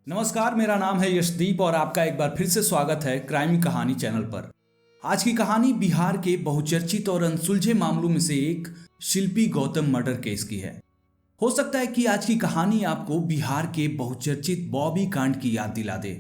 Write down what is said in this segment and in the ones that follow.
नमस्कार, मेरा नाम है यशदीप और आपका एक बार फिर से स्वागत है क्राइम कहानी चैनल पर। आज की कहानी बिहार के बहुचर्चित और अनसुलझे मामलों में से एक शिल्पी गौतम मर्डर केस की है। हो सकता है कि आज की कहानी आपको बिहार के बहुचर्चित बॉबी कांड की याद दिला दे।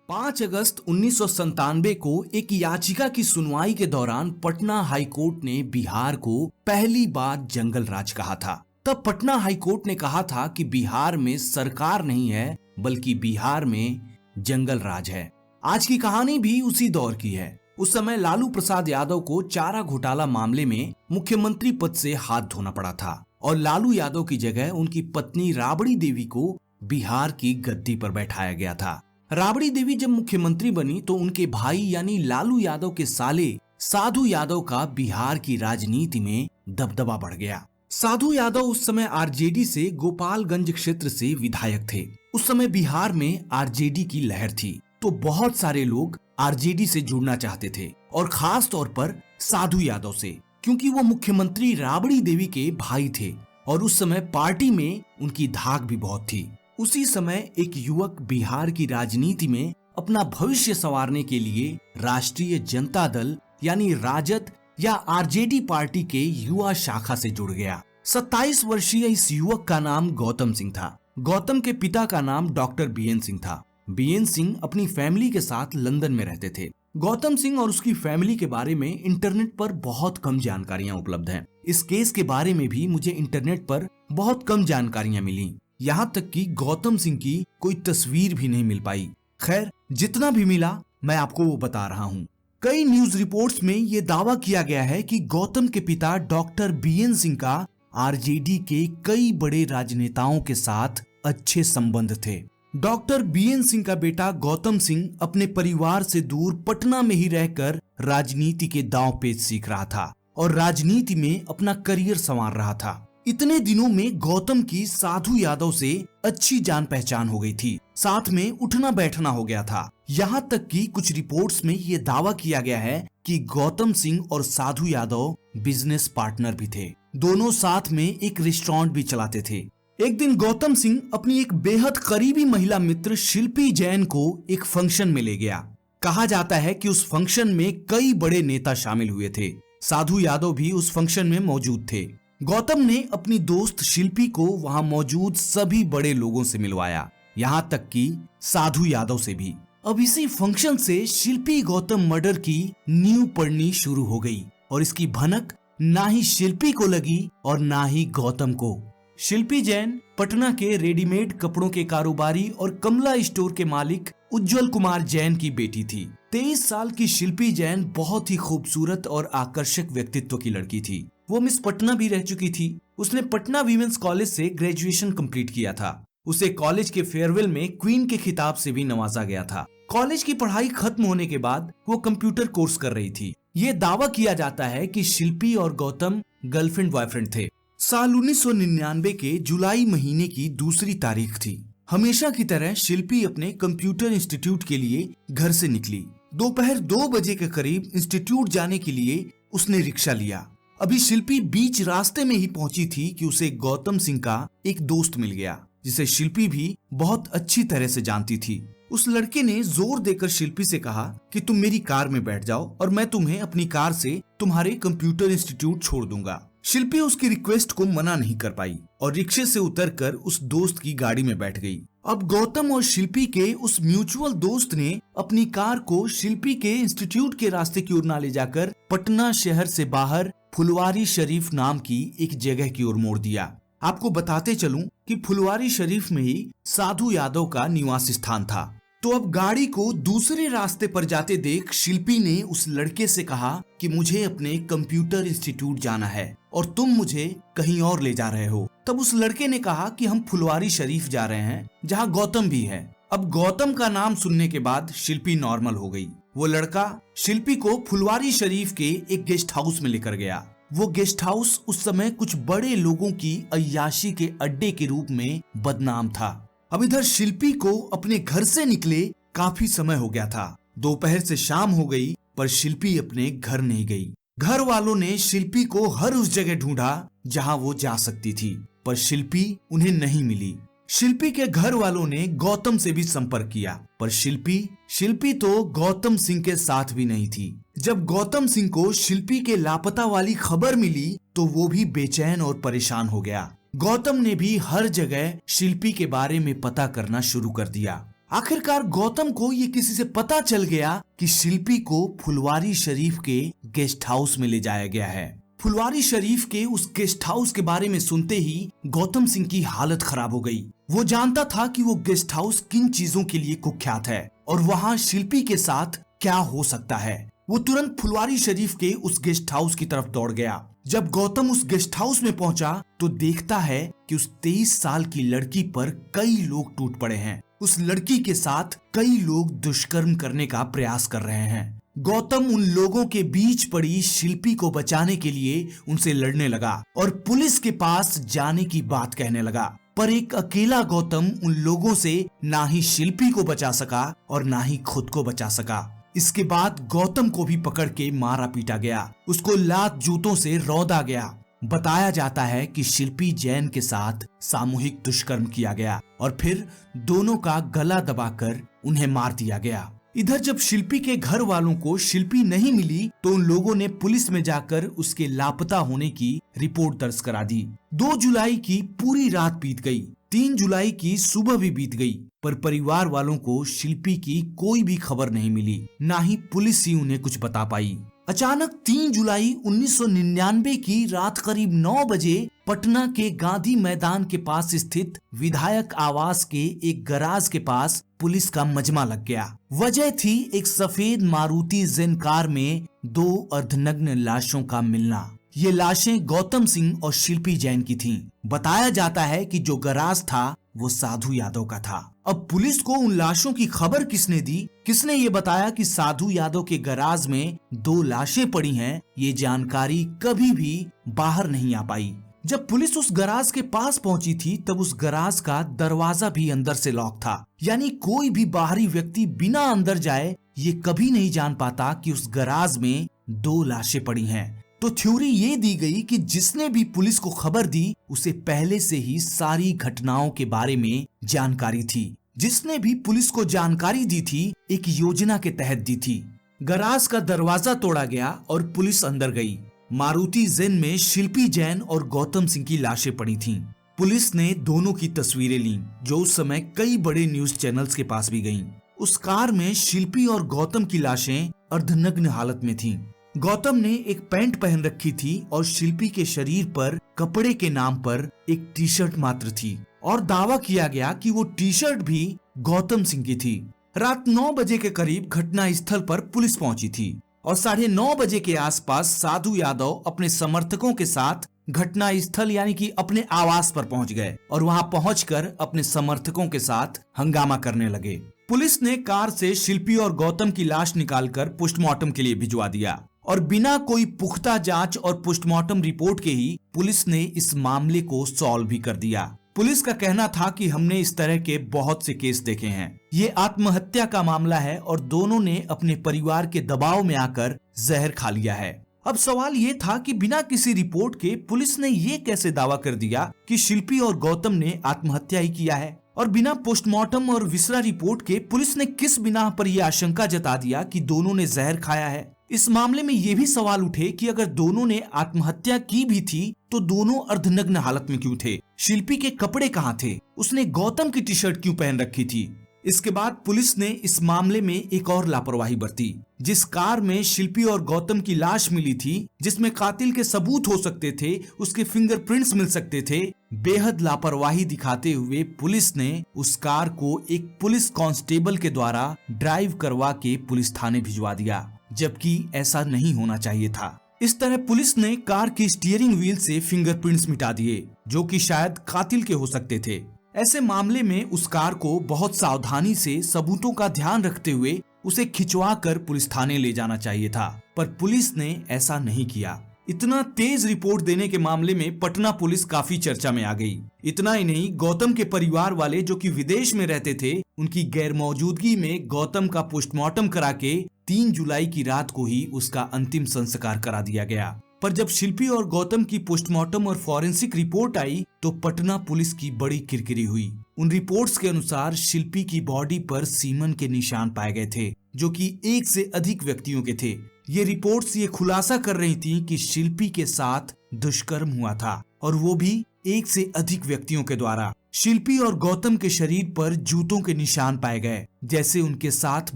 5 अगस्त 1997 को एक याचिका की सुनवाई के दौरान पटना हाईकोर्ट ने बिहार को पहली बार जंगल राज कहा था। तब पटना हाईकोर्ट ने कहा था कि बिहार में सरकार नहीं है बल्कि बिहार में जंगल राज है। आज की कहानी भी उसी दौर की है। उस समय लालू प्रसाद यादव को चारा घोटाला मामले में मुख्यमंत्री पद से हाथ धोना पड़ा था और लालू यादव की जगह उनकी पत्नी राबड़ी देवी को बिहार की गद्दी पर बैठाया गया था। राबड़ी देवी जब मुख्यमंत्री बनी तो उनके भाई यानी लालू यादव के साले साधु यादव का बिहार की राजनीति में दबदबा बढ़ गया। साधु यादव उस समय आरजेडी से गोपालगंज क्षेत्र से विधायक थे। उस समय बिहार में आरजेडी की लहर थी तो बहुत सारे लोग आरजेडी से जुड़ना चाहते थे और खास तौर पर साधु यादव से, क्योंकि वो मुख्यमंत्री राबड़ी देवी के भाई थे और उस समय पार्टी में उनकी धाक भी बहुत थी। उसी समय एक युवक बिहार की राजनीति में अपना भविष्य संवारने के लिए राष्ट्रीय जनता दल यानी राजद या आरजेडी पार्टी के युवा शाखा से जुड़ गया। 27 वर्षीय इस युवक का नाम गौतम सिंह था। गौतम के पिता का नाम डॉक्टर बीएन सिंह था। बीएन सिंह अपनी फैमिली के साथ लंदन में रहते थे। गौतम सिंह और उसकी फैमिली के बारे में इंटरनेट पर बहुत कम जानकारियां उपलब्ध हैं। इस केस के बारे में भी मुझे इंटरनेट पर बहुत कम जानकारियां मिली। यहाँ तक कि गौतम सिंह की कोई तस्वीर भी नहीं मिल पाई। खैर, जितना भी मिला मैं आपको वो बता रहा हूँ। कई न्यूज रिपोर्ट्स में ये दावा किया गया है कि गौतम के पिता डॉक्टर बीएन सिंह का आरजेडी के कई बड़े राजनेताओं के साथ अच्छे संबंध थे। डॉक्टर बीएन सिंह का बेटा गौतम सिंह अपने परिवार से दूर पटना में ही रहकर राजनीति के दांव पेच सीख रहा था और राजनीति में अपना करियर संवार रहा था। इतने दिनों में गौतम की साधु यादव से अच्छी जान पहचान हो गई थी, साथ में उठना बैठना हो गया था। यहाँ तक कि कुछ रिपोर्ट्स में ये दावा किया गया है कि गौतम सिंह और साधु यादव बिजनेस पार्टनर भी थे। दोनों साथ में एक रेस्टोरेंट भी चलाते थे। एक दिन गौतम सिंह अपनी एक बेहद करीबी महिला मित्र शिल्पी जैन को एक फंक्शन में ले गया। कहा जाता है कि उस फंक्शन में कई बड़े नेता शामिल हुए थे। साधु यादव भी उस फंक्शन में मौजूद थे। गौतम ने अपनी दोस्त शिल्पी को वहां मौजूद सभी बड़े लोगों से मिलवाया, यहाँ तक कि साधु यादव से भी। अब इसी फंक्शन से शिल्पी गौतम मर्डर की नींव पड़नी शुरू हो गई और इसकी भनक ना ही शिल्पी को लगी और ना ही गौतम को। शिल्पी जैन पटना के रेडीमेड कपड़ों के कारोबारी और कमला स्टोर के मालिक उज्जवल कुमार जैन की बेटी थी। 23 साल की शिल्पी जैन बहुत ही खूबसूरत और आकर्षक व्यक्तित्व की लड़की थी। वो मिस पटना भी रह चुकी थी। उसने पटना वीमेंस कॉलेज से ग्रेजुएशन कंप्लीट किया था। उसे कॉलेज के फेयरवेल में क्वीन के खिताब से भी नवाजा गया था। कॉलेज की पढ़ाई खत्म होने के बाद वो कंप्यूटर कोर्स कर रही थी। ये दावा किया जाता है कि शिल्पी और गौतम गर्लफ्रेंड बॉयफ्रेंड थे। साल 1999 के जुलाई महीने की दूसरी तारीख थी। हमेशा की तरह शिल्पी अपने कंप्यूटर इंस्टीट्यूट के लिए घर से निकली। दोपहर 2 बजे के करीब इंस्टीट्यूट जाने के लिए उसने रिक्शा लिया। अभी शिल्पी बीच रास्ते में ही पहुंची थी कि उसे गौतम सिंह का एक दोस्त मिल गया, जिसे शिल्पी भी बहुत अच्छी तरह से जानती थी। उस लड़के ने जोर देकर शिल्पी से कहा कि तुम मेरी कार में बैठ जाओ और मैं तुम्हें अपनी कार से तुम्हारे कंप्यूटर इंस्टीट्यूट छोड़ दूंगा। शिल्पी उसकी रिक्वेस्ट को मना नहीं कर पाई और रिक्शे से उतरकर उस दोस्त की गाड़ी में बैठ गई। अब गौतम और शिल्पी के उस म्यूचुअल दोस्त ने अपनी कार को शिल्पी के इंस्टीट्यूट के रास्ते की ओर ना ले जाकर पटना शहर से बाहर फुलवारी शरीफ नाम की एक जगह की ओर मोड़ दिया। आपको बताते चलूं कि फुलवारी शरीफ में ही साधु यादव का निवास स्थान था। तो अब गाड़ी को दूसरे रास्ते पर जाते देख शिल्पी ने उस लड़के से कहा कि मुझे अपने कंप्यूटर इंस्टीट्यूट जाना है और तुम मुझे कहीं और ले जा रहे हो। तब उस लड़के ने कहा कि हम फुलवारी शरीफ जा रहे हैं, जहां गौतम भी है। अब गौतम का नाम सुनने के बाद शिल्पी नॉर्मल हो गई। वो लड़का शिल्पी को फुलवारी शरीफ के एक गेस्ट हाउस में लेकर गया। वो गेस्ट हाउस उस समय कुछ बड़े लोगों की अय्याशी के अड्डे के रूप में बदनाम था। अब इधर शिल्पी को अपने घर से निकले काफी समय हो गया था। दोपहर से शाम हो गई पर शिल्पी अपने घर नहीं गई। घर वालों ने शिल्पी को हर उस जगह ढूंढा जहां वो जा सकती थी, पर शिल्पी उन्हें नहीं मिली। शिल्पी के घर वालों ने गौतम से भी संपर्क किया, पर शिल्पी तो गौतम सिंह के साथ भी नहीं थी। जब गौतम सिंह को शिल्पी के लापता वाली खबर मिली तो वो भी बेचैन और परेशान हो गया। गौतम ने भी हर जगह शिल्पी के बारे में पता करना शुरू कर दिया। आखिरकार गौतम को ये किसी से पता चल गया कि शिल्पी को फुलवारी शरीफ के गेस्ट हाउस में ले जाया गया है। फुलवारी शरीफ के उस गेस्ट हाउस के बारे में सुनते ही गौतम सिंह की हालत खराब हो गई। वो जानता था कि वो गेस्ट हाउस किन चीजों के लिए कुख्यात है और वहाँ शिल्पी के साथ क्या हो सकता है। वो तुरंत फुलवारी शरीफ के उस गेस्ट हाउस की तरफ दौड़ गया। जब गौतम उस गेस्ट हाउस में पहुंचा तो देखता है कि उस 23 साल की लड़की पर कई लोग टूट पड़े हैं। उस लड़की के साथ कई लोग दुष्कर्म करने का प्रयास कर रहे हैं। गौतम उन लोगों के बीच पड़ी शिल्पी को बचाने के लिए उनसे लड़ने लगा और पुलिस के पास जाने की बात कहने लगा। पर एक अकेला गौतम उन लोगों से ना ही शिल्पी को बचा सका और ना ही खुद को बचा सका। इसके बाद गौतम को भी पकड़ के मारा पीटा गया, उसको लात जूतों से रौंदा गया। बताया जाता है कि शिल्पी जैन के साथ सामूहिक दुष्कर्म किया गया और फिर दोनों का गला दबाकर उन्हें मार दिया गया। इधर जब शिल्पी के घर वालों को शिल्पी नहीं मिली तो उन लोगों ने पुलिस में जाकर उसके लापता होने की रिपोर्ट दर्ज करा दी। 2 जुलाई की पूरी रात बीत गई, 3 जुलाई की सुबह भी बीत गई, पर परिवार वालों को शिल्पी की कोई भी खबर नहीं मिली, ना ही पुलिस ही उन्हें कुछ बता पाई। अचानक 3 जुलाई 1999 की रात करीब 9 बजे पटना के गांधी मैदान के पास स्थित विधायक आवास के एक गराज के पास पुलिस का मजमा लग गया। वजह थी एक सफेद मारुति जेन कार में 2 अर्धनग्न लाशों का मिलना। ये लाशें गौतम सिंह और शिल्पी जैन की थीं। बताया जाता है कि जो गराज था वो साधु यादव का था। अब पुलिस को उन लाशों की खबर किसने दी, किसने ये बताया कि साधु यादव के गराज में 2 लाशें पड़ी हैं, ये जानकारी कभी भी बाहर नहीं आ पाई। जब पुलिस उस गराज के पास पहुंची थी तब उस गराज का दरवाजा भी अंदर से लॉक था, यानी कोई भी बाहरी व्यक्ति बिना अंदर जाए ये कभी नहीं जान पाता कि उस गराज में 2 लाशें पड़ी हैं। तो थ्योरी ये दी गई कि जिसने भी पुलिस को खबर दी उसे पहले से ही सारी घटनाओं के बारे में जानकारी थी। जिसने भी पुलिस को जानकारी दी थी एक योजना के तहत दी थी। गराज का दरवाजा तोड़ा गया और पुलिस अंदर गई। मारुति जेन में शिल्पी जैन और गौतम सिंह की लाशें पड़ी थीं। पुलिस ने दोनों की तस्वीरें लीं, जो उस समय कई बड़े न्यूज चैनल्स के पास भी गईं। उस कार में शिल्पी और गौतम की लाशें अर्धनग्न हालत में थीं। गौतम ने एक पैंट पहन रखी थी और शिल्पी के शरीर पर कपड़े के नाम पर एक टी शर्ट मात्र थी और दावा किया गया कि वो टी शर्ट भी गौतम सिंह की थी। रात 9 बजे के करीब घटना स्थल पर पुलिस पहुंची थी और 9:30 बजे के आसपास साधु यादव अपने समर्थकों के साथ घटना स्थल यानी कि अपने आवास पर पहुंच गए और वहां पहुंचकर अपने समर्थकों के साथ हंगामा करने लगे। पुलिस ने कार से शिल्पी और गौतम की लाश निकालकर पोस्टमार्टम के लिए भिजवा दिया और बिना कोई पुख्ता जांच और पोस्टमार्टम रिपोर्ट के ही पुलिस ने इस मामले को सॉल्व भी कर दिया। पुलिस का कहना था कि हमने इस तरह के बहुत से केस देखे हैं, ये आत्महत्या का मामला है और दोनों ने अपने परिवार के दबाव में आकर जहर खा लिया है। अब सवाल ये था कि बिना किसी रिपोर्ट के पुलिस ने ये कैसे दावा कर दिया कि शिल्पी और गौतम ने आत्महत्या ही किया है, और बिना पोस्टमार्टम और विसरा रिपोर्ट के पुलिस ने किस बिना पर यह आशंका जता दिया कि दोनों ने जहर खाया है। इस मामले में ये भी सवाल उठे कि अगर दोनों ने आत्महत्या की भी थी तो दोनों अर्धनग्न हालत में क्यों थे, शिल्पी के कपड़े कहाँ थे, उसने गौतम की टी शर्ट क्यों पहन रखी थी। इसके बाद पुलिस ने इस मामले में एक और लापरवाही बरती। जिस कार में शिल्पी और गौतम की लाश मिली थी, जिसमें कातिल के सबूत हो सकते थे, उसके फिंगरप्रिंट्स मिल सकते थे, बेहद लापरवाही दिखाते हुए पुलिस ने उस कार को एक पुलिस कांस्टेबल के द्वारा ड्राइव करवा के पुलिस थाने भिजवा दिया, जबकि ऐसा नहीं होना चाहिए था। इस तरह पुलिस ने कार की स्टीयरिंग व्हील से फिंगरप्रिंट्स मिटा दिए, जो कि शायद कातिल के हो सकते थे। ऐसे मामले में उस कार को बहुत सावधानी से सबूतों का ध्यान रखते हुए उसे खिंचवा कर पुलिस थाने ले जाना चाहिए था, पर पुलिस ने ऐसा नहीं किया। इतना तेज रिपोर्ट देने के मामले में पटना पुलिस काफी चर्चा में आ गई। इतना ही नहीं, गौतम के परिवार वाले जो कि विदेश में रहते थे, उनकी गैर मौजूदगी में गौतम का पोस्टमार्टम करा के 3 जुलाई की रात को ही उसका अंतिम संस्कार करा दिया गया। पर जब शिल्पी और गौतम की पोस्टमार्टम और फॉरेंसिक रिपोर्ट आई तो पटना पुलिस की बड़ी किरकिरी हुई। उन रिपोर्ट्स के अनुसार शिल्पी की बॉडी पर सीमन के निशान पाए गए थे, जो कि एक से अधिक व्यक्तियों के थे। ये रिपोर्ट्स ये खुलासा कर रही थी कि शिल्पी के साथ दुष्कर्म हुआ था, और वो भी एक से अधिक व्यक्तियों के द्वारा। शिल्पी और गौतम के शरीर पर जूतों के निशान पाए गए, जैसे उनके साथ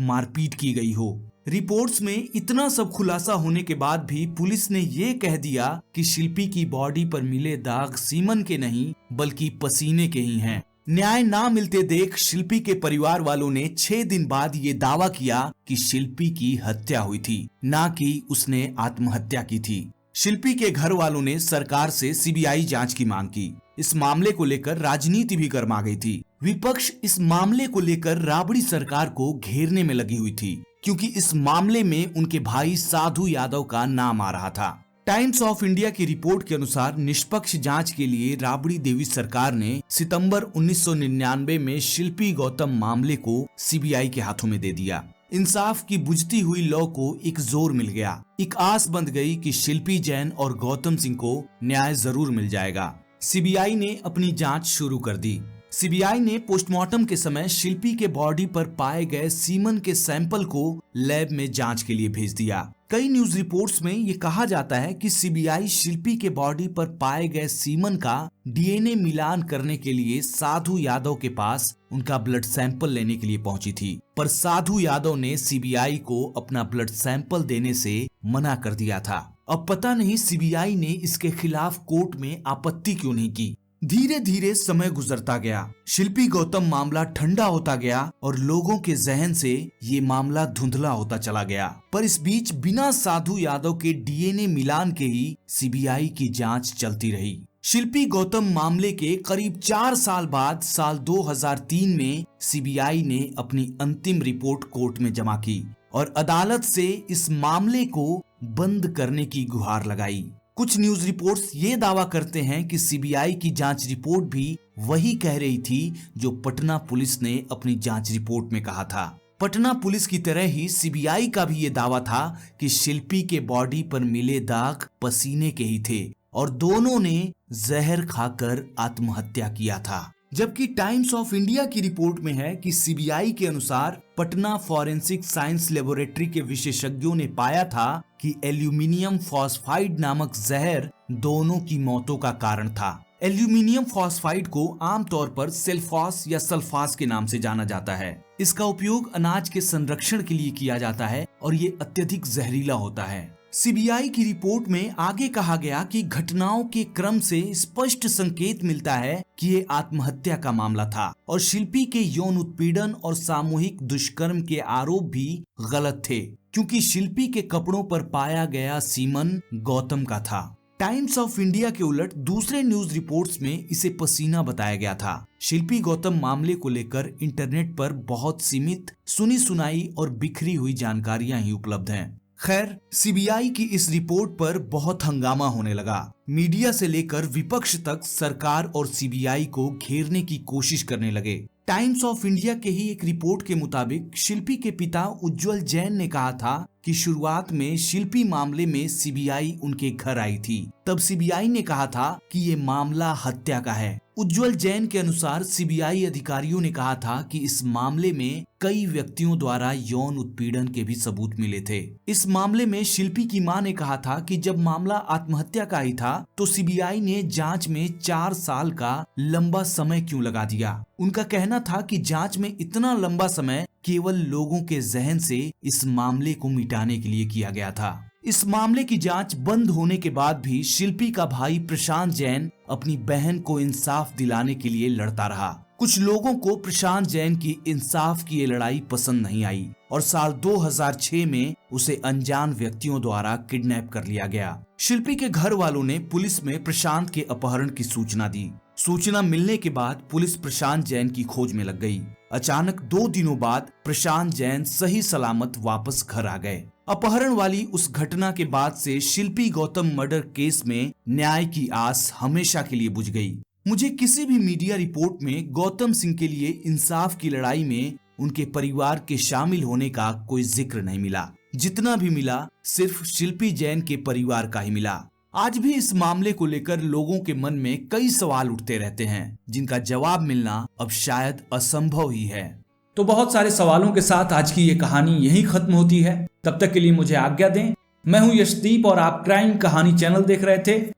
मारपीट की गई हो। रिपोर्ट्स में इतना सब खुलासा होने के बाद भी पुलिस ने ये कह दिया कि शिल्पी की बॉडी पर मिले दाग सीमन के नहीं बल्कि पसीने के ही हैं। न्याय ना मिलते देख शिल्पी के परिवार वालों ने 6 दिन बाद ये दावा किया कि शिल्पी की हत्या हुई थी, ना कि उसने आत्महत्या की थी। शिल्पी के घर वालों ने सरकार से सीबीआई जांच की मांग की। इस मामले को लेकर राजनीति भी गर्मा गई थी। विपक्ष इस मामले को लेकर राबड़ी सरकार को घेरने में लगी हुई थी, क्योंकि इस मामले में उनके भाई साधु यादव का नाम आ रहा था। टाइम्स ऑफ इंडिया की रिपोर्ट के अनुसार निष्पक्ष जांच के लिए राबड़ी देवी सरकार ने सितंबर 1999 में शिल्पी गौतम मामले को सीबीआई के हाथों में दे दिया। इंसाफ की बुझती हुई लौ को एक जोर मिल गया। एक आस बंध गई कि शिल्पी जैन और गौतम सिंह को न्याय जरूर मिल जाएगा। सीबीआई ने अपनी जांच शुरू कर दी। सीबीआई ने पोस्टमार्टम के समय शिल्पी के बॉडी पर पाए गए सीमन के सैंपल को लैब में जांच के लिए भेज दिया। कई न्यूज रिपोर्ट्स में ये कहा जाता है कि सीबीआई शिल्पी के बॉडी पर पाए गए सीमन का डीएनए मिलान करने के लिए साधु यादव के पास उनका ब्लड सैंपल लेने के लिए पहुंची थी, पर साधु यादव ने सीबीआई को अपना ब्लड सैंपल देने से मना कर दिया था। अब पता नहीं सीबीआई ने इसके खिलाफ कोर्ट में आपत्ति क्यों नहीं की। धीरे धीरे समय गुजरता गया, शिल्पी गौतम मामला ठंडा होता गया और लोगों के जहन से ये मामला धुंधला होता चला गया। पर इस बीच बिना साधु यादव के डीएनए मिलान के ही सीबीआई की जांच चलती रही। शिल्पी गौतम मामले के करीब 4 साल बाद साल 2003 में सीबीआई ने अपनी अंतिम रिपोर्ट कोर्ट में जमा की और अदालत से इस मामले को बंद करने की गुहार लगाई। कुछ न्यूज रिपोर्ट्स ये दावा करते हैं कि सीबीआई की जांच रिपोर्ट भी वही कह रही थी जो पटना पुलिस ने अपनी जांच रिपोर्ट में कहा था। पटना पुलिस की तरह ही सीबीआई का भी ये दावा था कि शिल्पी के बॉडी पर मिले दाग पसीने के ही थे और दोनों ने जहर खाकर आत्महत्या किया था। जबकि टाइम्स ऑफ इंडिया की रिपोर्ट में है कि सीबीआई के अनुसार पटना फॉरेंसिक साइंस लेबोरेटरी के विशेषज्ञों ने पाया था कि एल्यूमिनियम फॉस्फाइड नामक जहर दोनों की मौतों का कारण था। एल्यूमिनियम फॉस्फाइड को आमतौर पर सेल्फॉस या सल्फास के नाम से जाना जाता है। इसका उपयोग अनाज के संरक्षण के लिए किया जाता है और ये अत्यधिक जहरीला होता है। सीबीआई की रिपोर्ट में आगे कहा गया कि घटनाओं के क्रम से स्पष्ट संकेत मिलता है कि ये आत्महत्या का मामला था और शिल्पी के यौन उत्पीड़न और सामूहिक दुष्कर्म के आरोप भी गलत थे, क्योंकि शिल्पी के कपड़ों पर पाया गया सीमन गौतम का था। टाइम्स ऑफ इंडिया के उलट दूसरे न्यूज रिपोर्ट्स में इसे पसीना बताया गया था। शिल्पी गौतम मामले को लेकर इंटरनेट पर बहुत सीमित सुनी सुनाई और बिखरी हुई जानकारियां ही उपलब्ध हैं। खैर, सीबीआई की इस रिपोर्ट पर बहुत हंगामा होने लगा। मीडिया से लेकर विपक्ष तक सरकार और सीबीआई को घेरने की कोशिश करने लगे। टाइम्स ऑफ इंडिया के ही एक रिपोर्ट के मुताबिक शिल्पी के पिता उज्जवल जैन ने कहा था कि शुरुआत में शिल्पी मामले में सीबीआई उनके घर आई थी। तब सीबीआई ने कहा था कि ये मामला हत्या का है। उज्जवल जैन के अनुसार सीबीआई अधिकारियों ने कहा था कि इस मामले में कई व्यक्तियों द्वारा यौन उत्पीड़न के भी सबूत मिले थे। इस मामले में शिल्पी की मां ने कहा था कि जब मामला आत्महत्या का ही था तो सीबीआई ने जांच में 4 साल का लंबा समय क्यों लगा दिया। उनका कहना था कि जांच में इतना लंबा समय केवल लोगों के जहन से इस मामले को मिटाने के लिए किया गया था। इस मामले की जांच बंद होने के बाद भी शिल्पी का भाई प्रशांत जैन अपनी बहन को इंसाफ दिलाने के लिए लड़ता रहा। कुछ लोगों को प्रशांत जैन की इंसाफ की ये लड़ाई पसंद नहीं आई और साल 2006 में उसे अनजान व्यक्तियों द्वारा किडनैप कर लिया गया। शिल्पी के घर वालों ने पुलिस में प्रशांत के अपहरण की सूचना दी। सूचना मिलने के बाद पुलिस प्रशांत जैन की खोज में लग गई। अचानक 2 दिनों बाद प्रशांत जैन सही सलामत वापस घर आ गए। अपहरण वाली उस घटना के बाद से शिल्पी गौतम मर्डर केस में न्याय की आस हमेशा के लिए बुझ गई। मुझे किसी भी मीडिया रिपोर्ट में गौतम सिंह के लिए इंसाफ की लड़ाई में उनके परिवार के शामिल होने का कोई जिक्र नहीं मिला। जितना भी मिला सिर्फ शिल्पी जैन के परिवार का ही मिला। आज भी इस मामले को लेकर लोगों के मन में कई सवाल उठते रहते हैं, जिनका जवाब मिलना अब शायद असंभव ही है। तो बहुत सारे सवालों के साथ आज की ये कहानी यहीं खत्म होती है। तब तक के लिए मुझे आज्ञा दें। मैं हूं यशदीप और आप क्राइम कहानी चैनल देख रहे थे।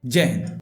जय हिंद।